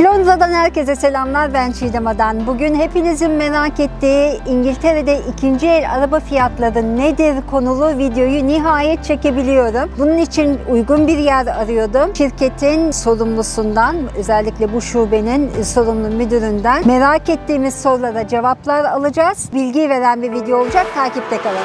Londra'dan herkese selamlar, ben Çiğdem Adan. Bugün hepinizin merak ettiği İngiltere'de ikinci el araba fiyatları nedir konulu videoyu nihayet çekebiliyorum. Bunun için uygun bir yer arıyordum. Şirketin sorumlusundan, özellikle bu şubenin sorumlu müdüründen merak ettiğimiz sorulara cevaplar alacağız. Bilgi veren bir video olacak, takipte kalın.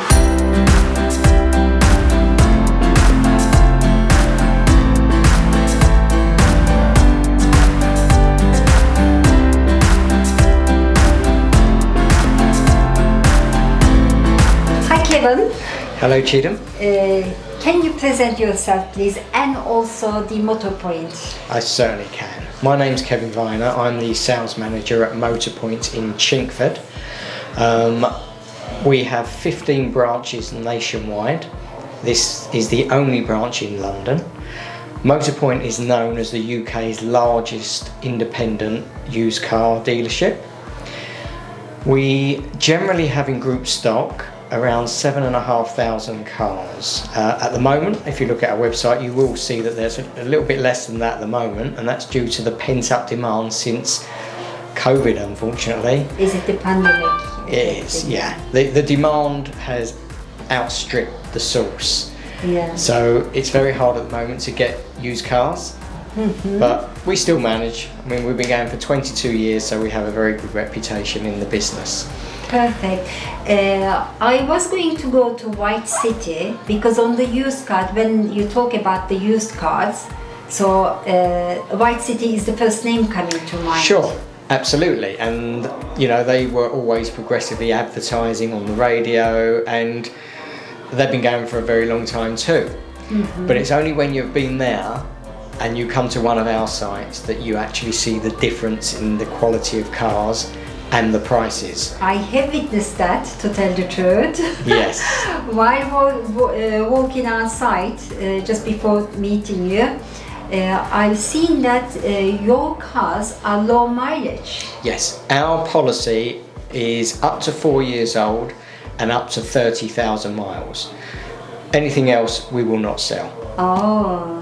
Kevin. Hello, Cheatham. Can you present yourself, please, and also the Motorpoint? I certainly can. My name's Kevin Viner. I'm the sales manager at Motorpoint in Chingford. We have 15 branches nationwide. This is the only branch in London. Motorpoint is known as the UK's largest independent used car dealership. We generally have in group stock around 7,500 cars. At the moment, if you look at our website, you will see that there's a little bit less than that at the moment, and that's due to the pent-up demand since COVID, unfortunately. Is it the pandemic? It is, yeah. The demand has outstripped the source. Yeah. So it's very hard at the moment to get used cars, but we still manage. I mean, we've been going for 22 years, so we have a very good reputation in the business. Perfect. I was going to go to White City because on the used car, when you talk about the used cars, so White City is the first name coming to mind. Sure, absolutely. And you know, they were always progressively advertising on the radio, and they've been going for a very long time too. But it's only when you've been there and you come to one of our sites that you actually see the difference in the quality of cars and the prices. I have witnessed that, to tell the truth. Yes. While walking our site, just before meeting you, I've seen that your cars are low mileage. Yes, our policy is up to 4 years old and up to 30,000 miles. Anything else we will not sell. Oh.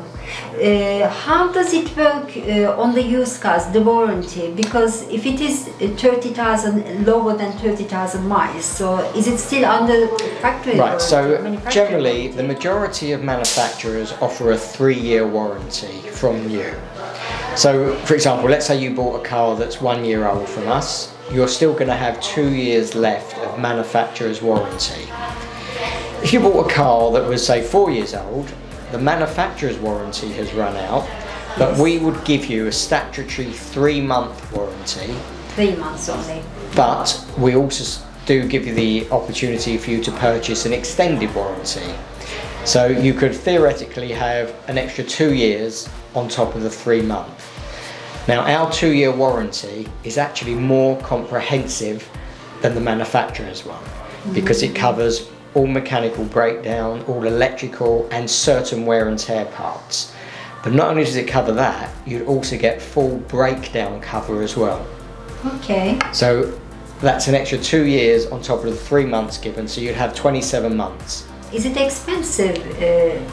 How does it work on the used cars, the warranty? Because if it is 30,000, lower than 30,000 miles, so is it still under factory warranty? Right, so generally the majority of manufacturers offer a 3-year warranty from you. So for example, let's say you bought a car that's 1 year old from us, you're still going to have 2 years left of manufacturer's warranty. If you bought a car that was, say, 4 years old, the manufacturer's warranty has run out, but we would give you a statutory 3-month warranty. 3 months only. But we also do give you the opportunity for you to purchase an extended warranty. So you could theoretically have an extra 2 years on top of the 3-month. Now, our 2-year warranty is actually more comprehensive than the manufacturer's one, because it covers all mechanical breakdown, all electrical, and certain wear and tear parts. But not only does it cover that, you'd also get full breakdown cover as well. Okay. So that's an extra 2 years on top of the 3 months given, so you'd have 27 months. Is it expensive?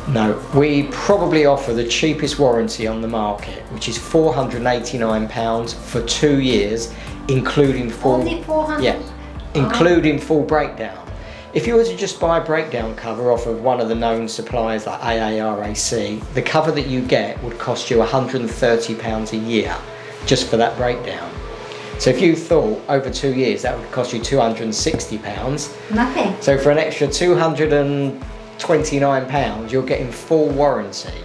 No, we probably offer the cheapest warranty on the market, which is £489 for 2 years, including full... Only 400? Yeah, including full breakdown. If you were to just buy breakdown cover off of one of the known suppliers like AARAC, the cover that you get would cost you £130 a year just for that breakdown. So if you thought over 2 years that would cost you £260. Nothing. So for an extra £229 you're getting full warranty.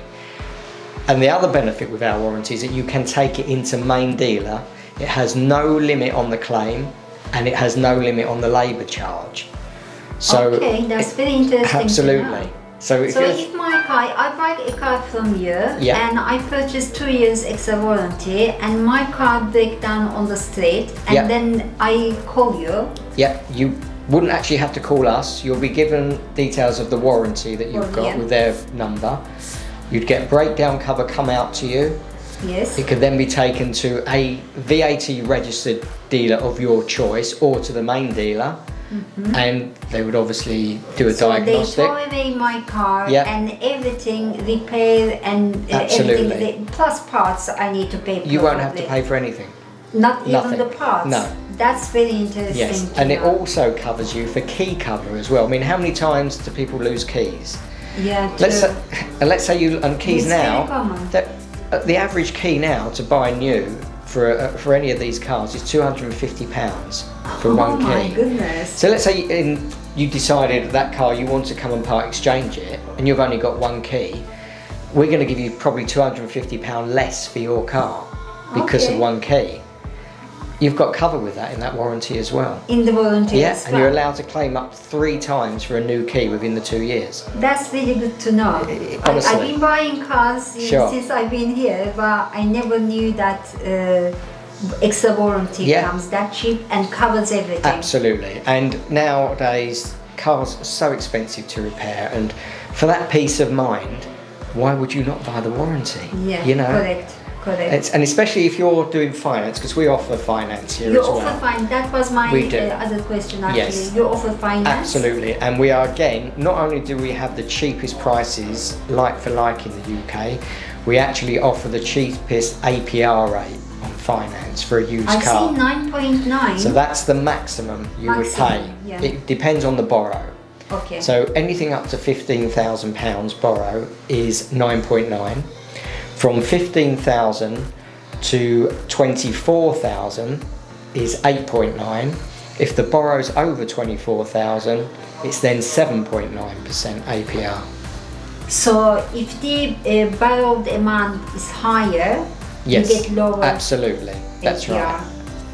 And the other benefit with our warranty is that you can take it into main dealer. It has no limit on the claim and it has no limit on the labour charge. So okay, that's very interesting. Absolutely. So if I buy a car from you, and I purchase 2 years extra warranty, and my car breaks down on the street, and then I call you. Yeah, you wouldn't actually have to call us. You'll be given details of the warranty that you've got with their number. You'd get breakdown cover come out to you. Yes. It could then be taken to a VAT registered dealer of your choice or to the main dealer. and they would obviously do a So diagnostic. they throw away my car Yeah. and everything, repair and Absolutely. everything, plus parts I need to pay. You won't have to probably. pay for anything. Not even Nothing. the parts. No. That's very interesting. Yes, to and it know. also covers you for key cover as well. I mean, how many times do people lose keys? Yeah, Let's true. say, and let's say you and keys It's very now. common. That the average key now to buy new for any of these cars is £250 for one key. Oh my goodness. So let's say you decided that car you want to come and part exchange it, and you've only got one key. We're going to give you probably £250 less for your car because Okay. of one key. You've got cover with that in that warranty as well. In the warranty Yeah, as and you're well. allowed to claim up 3 times for a new key within the 2 years. That's really good to know. Honestly. I've been buying cars Sure. since I've been here, but I never knew that extra warranty Yeah. comes that cheap and covers everything. Absolutely. And nowadays, cars are so expensive to repair, and for that peace of mind, why would you not buy the warranty? Yeah, You know? correct. And especially if you're doing finance, because we offer finance here You as offer well. finance. That was my We do. other question actually. Yes. You offer finance. Absolutely, and we are, again, not only do we have the cheapest prices like for like in the UK, we actually offer the cheapest APR rate on finance for a used I car. see 9.9. So that's the maximum you would pay. Maximum, yeah. It depends on the borrow. Okay. So anything up to £15,000 borrow is 9.9. From 15,000 to 24,000 is 8.9. If the borrow's over 24,000, it's then 7.9% APR. So if the borrowed amount is higher, Yes, you get lower. absolutely. That's APR. right.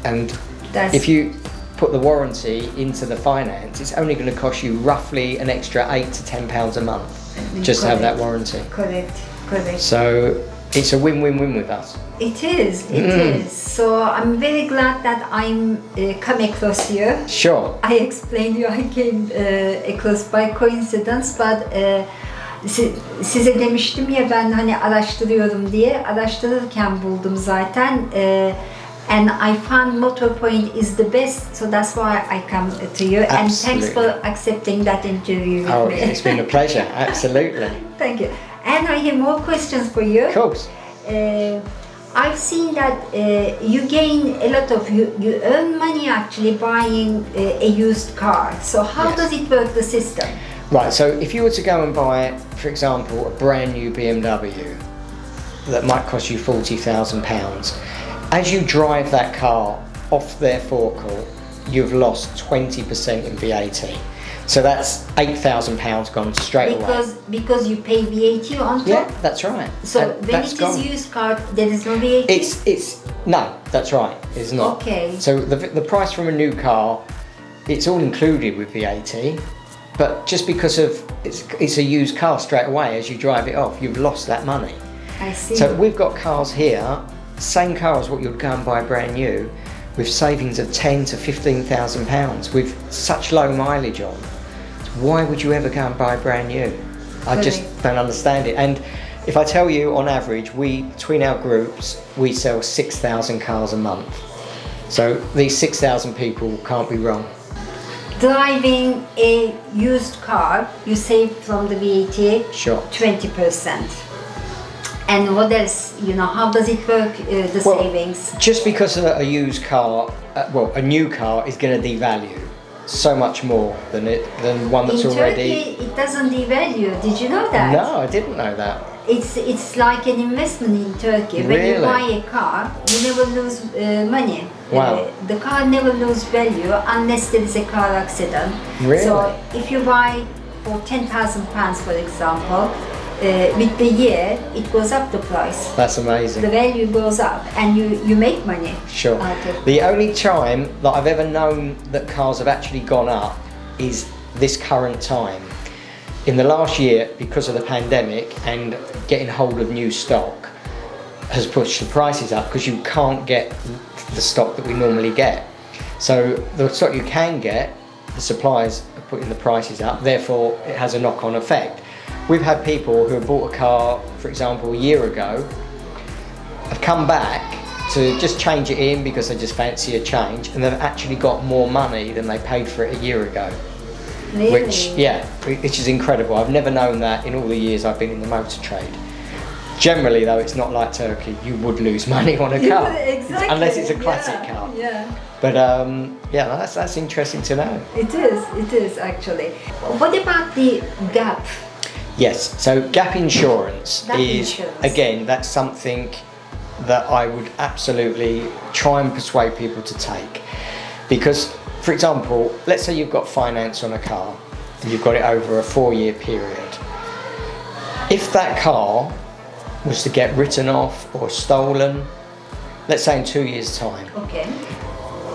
And That's if you put the warranty into the finance, it's only going to cost you roughly an extra £8 to £10 a month just to have that warranty. Correct. So it's a win-win-win with us. It is. It is. So I'm very glad that I'm come across you. Sure. I explained you I came across by coincidence, but size demiştim ya ben hani araştırıyorum diye, araştırırken buldum zaten. And I found Motorpoint is the best, so that's why I come to you. Absolutely. And thanks for accepting that interview with Oh, me. it's been a pleasure. Absolutely. Thank you. And I have more questions for you. Of course. I've seen that you gain a lot of, you earn money actually buying a used car. So how Yes. does it work, the system? Right, so if you were to go and buy, for example, a brand new BMW that might cost you £40,000, as you drive that car off their forecourt, you've lost 20% in VAT. So that's £8,000 gone straight away. Because you pay VAT on top? Yeah, that's right. So And when that's it gone. is used car, there is no VAT? No, that's right, it's not. Okay. So the price from a new car, it's all included with VAT, but just because of it's a used car straight away, as you drive it off, you've lost that money. I see. So we've got cars here, same car as what you'd go and buy brand new, with savings of £10,000 to £15,000 with such low mileage on. Why would you ever go and buy brand new? I just don't understand it. And if I tell you, on average, between our groups, we sell 6,000 cars a month. So these 6,000 people can't be wrong. Driving a used car, you save from the VAT Sure. 20%. And what else, how does it work, the Well, savings? Just because a used car, a new car is going to devalue so much more than one that's In already. Turkey, it doesn't devalue. Did you know that? No, I didn't know that. It's like an investment in Turkey. When you Really? buy a car, you never lose money. Wow. The car never loses value unless there is a car accident. Really? So if you buy for £10,000, for example, with the year, it goes up the price. That's amazing. The value goes up and you make money. Sure. out of it. The only time that I've ever known that cars have actually gone up is this current time. In the last year, because of the pandemic and getting hold of new stock, has pushed the prices up because you can't get the stock that we normally get. So the stock you can get, the suppliers are putting the prices up, therefore it has a knock-on effect. We've had people who have bought a car, for example, a year ago, have come back to just change it in because they just fancy a change, and they've actually got more money than they paid for it a year ago. Really? Which is incredible. I've never known that in all the years I've been in the motor trade. Generally though, it's not like Turkey. You would lose money on a car. Exactly. Unless it's a classic car. Yeah. But yeah, that's interesting to know. It is actually. What about the gap? Yes, so gap insurance Gap is, insurance. again, that's something that I would absolutely try and persuade people to take. Because, for example, let's say you've got finance on a car and you've got it over a 4-year period. If that car was to get written off or stolen, let's say in 2 years' time, Okay.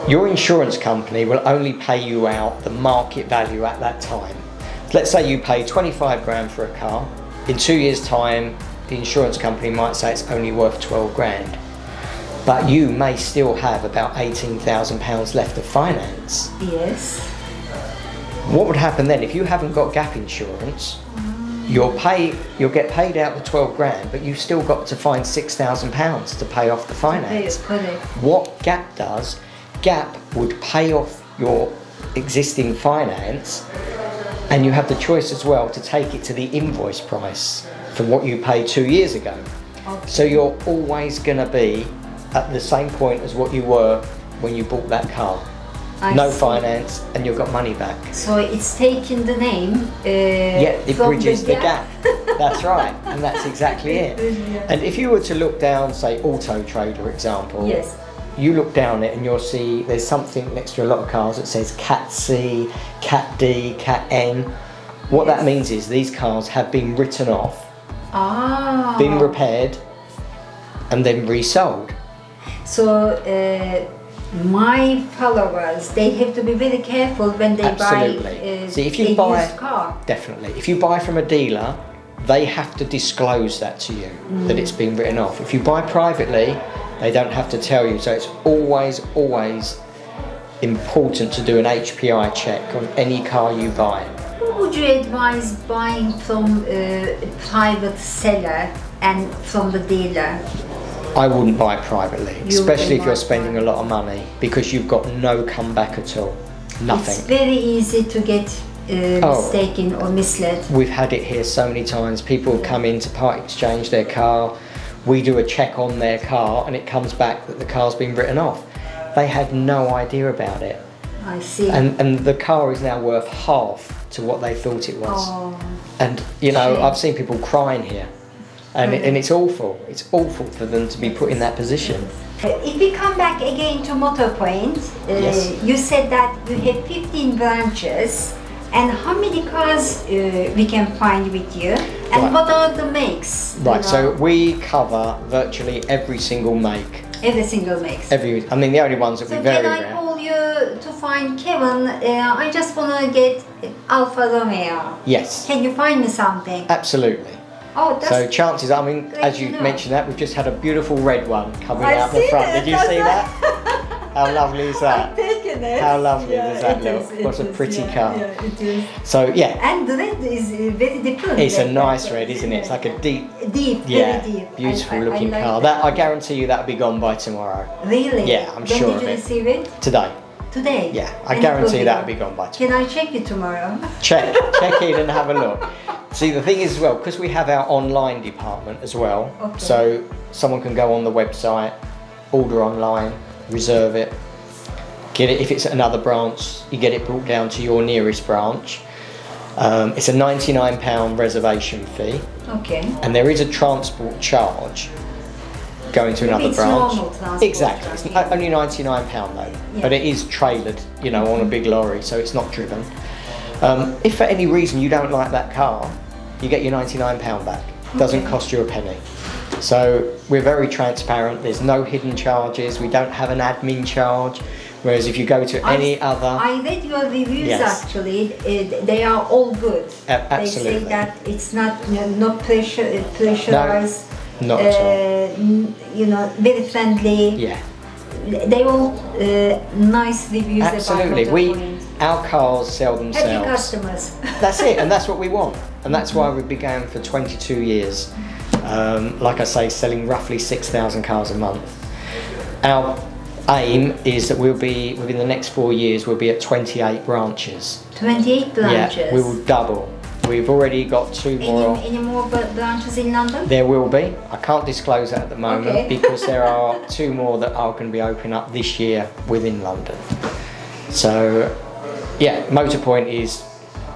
your insurance company will only pay you out the market value at that time. Let's say you pay 25 grand for a car. In 2 years' time, the insurance company might say it's only worth 12 grand. But you may still have about £18,000 left of finance. Yes. What would happen then if you haven't got gap insurance? You'll get paid out the 12 grand, but you've still got to find £6,000 to pay off the finance. Correct. What Gap does, Gap would pay off your existing finance, and you have the choice as well to take it to the invoice price from what you paid 2 years ago. Okay. So you're always going to be at the same point as what you were when you bought that car. No see. finance, and you've got money back. So it's taking the name. Yeah, it from bridges the gap. gap. That's right, and that's exactly it. Yeah. And if you were to look down, say, Auto Trader example, Yes. you look down it and you'll see there's something next to a lot of cars that says Cat C, Cat D, Cat N. What Yes. that means is these cars have been written off, Ah. been repaired, and then resold. So my followers, they have to be very careful when they Absolutely. buy See, if you a buy- used car. Definitely. If you buy from a dealer, they have to disclose that to you, that it's been written off. If you buy privately, they don't have to tell you. So it's always important to do an HPI check on any car you buy. Who would you advise buying from a private seller and from the dealer? I wouldn't buy privately, You especially wouldn't if you're buy spending a lot of money, because you've got no comeback at all. It's Nothing. very easy to get Oh. mistaken or misled. We've had it here so many times. People come in to part exchange their car. We do a check on their car and it comes back that the car's been written off. They had no idea about it. I see. And the car is now worth half to what they thought it was. Oh. And you know, Shame. I've seen people crying here. And it's awful. It's awful for them to be put in that position. If we come back again to Motorpoint, Yes. you said that you have 15 branches, and how many cars we can find with you, and Right. what are the makes? you Right, so know? we cover virtually every single make. Every single makes. I mean, the only ones that So we very can I rare. call you to find Kevin? I just want to get Alfa Romeo. Yes, Can you find me something? absolutely. Oh, that's So chances, I mean, great as to you know. mentioned that, we've just had a beautiful red one coming I've out the seen front. it, Did you that's see right. that? How lovely is that? I've taken it. How lovely does that it look? is, it What a is, pretty yeah, car. Yeah, it is. So yeah, And the red is very different. it's a red, nice that's red, isn't it? It's like a deep, deep, yeah, very deep. beautiful I looking like car. That I guarantee you that'll be gone by tomorrow. Really? Yeah, I'm when sure did of you it. receive it? Today. Today? Yeah, I And it guarantee will be that'll gone. be gone by tomorrow. Can I check it tomorrow? Check in and have a look. See, the thing is as well, because we have our online department as well, Okay. so someone can go on the website, order online, reserve it, get it. If it's at another branch, you get it brought down to your nearest branch. It's a £99 reservation fee, Okay. and there is a transport charge going to Maybe another it's branch. normal transport Exactly, it's charge. only £99 though, Yeah. but it is trailered, you know, on a big lorry, so it's not driven. If for any reason you don't like that car, you get your £99 back. Doesn't Okay. cost you a penny. So we're very transparent. There's no hidden charges. We don't have an admin charge. Whereas if you go to any other, I read your reviews Yes. actually. They are all good. Absolutely. They say that it's not no pressure, pressurized. not at all. You know, very friendly. Yeah, They all nice reviews absolutely. about Motorpoint. Our cars sell Happy themselves. customers. That's it, and that's what we want. And that's why we began for 22 years. Like I say, selling roughly 6,000 cars a month. Our aim is that we'll be, within the next 4 years, we'll be at 28 branches. 28 branches? Yeah, we will double. We've already got 2 more. Any more branches in London? There will be. I can't disclose that at the moment, okay. because there are 2 more that are going to be opening up this year within London. So, yeah, Motorpoint is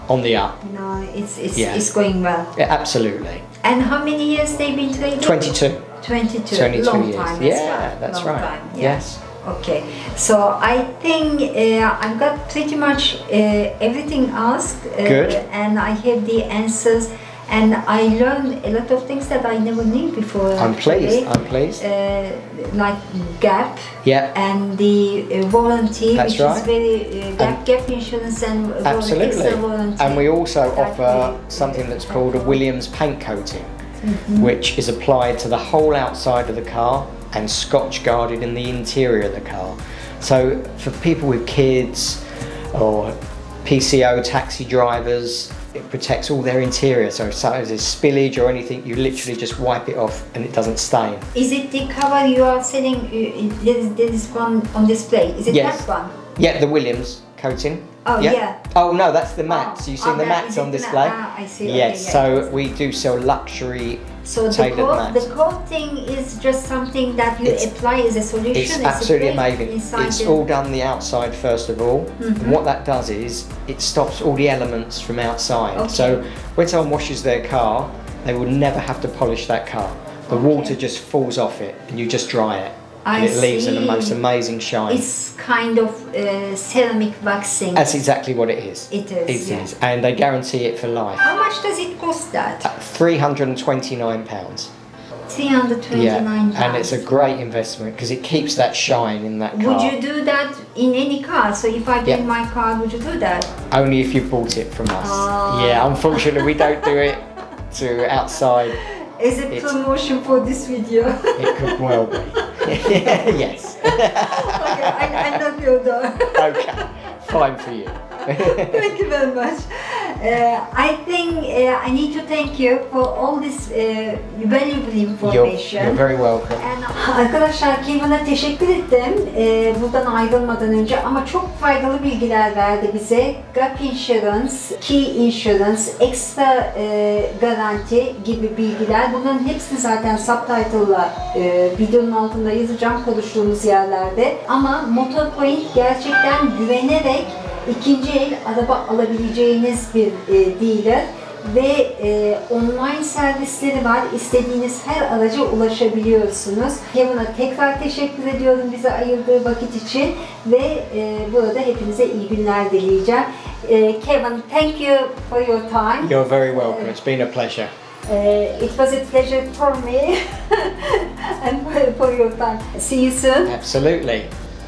on the up. No, it's going well. Yeah, absolutely. And how many years they've been trading? 22. 22. Long years. time. Yeah, that's long right. Time. Yeah. Yes. Okay, so I think I've got pretty much everything asked. Good. And I have the answers, and I learned a lot of things that I never knew before. I'm pleased. I'm pleased. Like gap. Yeah. And the warranty, That's which right. is very gap insurance and Absolutely. extra warranty. And we also That offer we- something that's called a Williams paint coating, which is applied to the whole outside of the car and Scotch guarded in the interior of the car. So for people with kids or PCO taxi drivers, it protects all their interior. So if there's spillage or anything, you literally just wipe it off and it doesn't stain. Is it the cover you are selling? There is one on display. Is it Yes. that one? Yeah, the Williams coating. Oh, yeah. Oh no, that's the mats. You've seen the that- mats is it on the display? mat? I see. Yes, Okay, so yeah. we do sell luxury So tailored mats. the coating is just something that you It's- apply as a solution. It's as a absolutely spray amazing. inside It's the- all done the outside first of all. And what that does is it stops all the elements from outside. Okay. So when someone washes their car, they will never have to polish that car. The water just falls off it and you just dry it. And I it leaves the see. most amazing shine. It's kind of ceramic waxing. That's exactly what it is. It is, It yeah. is. And they guarantee it for life. How much does it cost that? £329. 329 Yeah, pounds. and it's a great investment because it keeps that shine in that car. Would you do that in any car? So if I get Yeah. my car, would you do that? Only if you bought it from us. Oh. Yeah, unfortunately we don't do it to outside. As a It's- promotion for this video. It could well be. Yes. Okay, I knock your door. Okay, fine for you. Thank you very much. I think I need to thank you for all this valuable information. You're very welcome. Arkadaşlar Kevin'a teşekkür ettim buradan ayrılmadan önce, ama çok faydalı bilgiler verdi bize. Gap Insurance, Key Insurance, Extra Garanti gibi bilgiler. Bunların hepsini zaten subtitle'la videonun altında yazacağım konuştuğumuz yerlerde. Ama Motorpoint gerçekten güvenerek ikinci el araba alabileceğiniz bir dealer ve online servisleri var. İstediğiniz her araca ulaşabiliyorsunuz. Kevin'a tekrar teşekkür ediyorum bize ayırdığı vakit için ve burada hepinize iyi günler dileyeceğim. Kevin, thank you for your time. You're very welcome. It's been a pleasure. It was a pleasure for me and for your time. See you soon. Absolutely.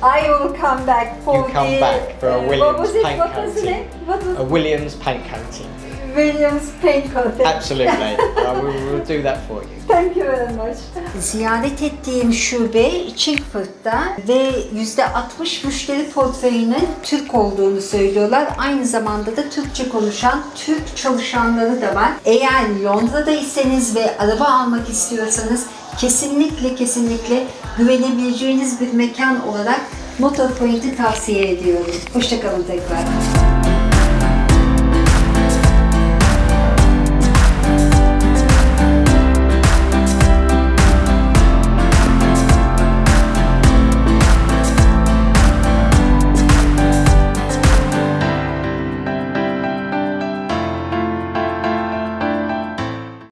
I will come back for You come back for a what Williams was it? paint What was the coating. name? What was A Williams paint coating. Williams paint coating. Absolutely. We will do that for you. Thank you very much. Ziyaret ettiğim şube Chingford'da ve %60 müşteri portföyünün Türk olduğunu söylüyorlar. Aynı zamanda da Türkçe konuşan Türk çalışanları da var. Eğer Londra'daysanız ve araba almak istiyorsanız kesinlikle güvenebileceğiniz bir mekan olarak Motorpoint'i tavsiye ediyorum. Hoşça kalın tekrar.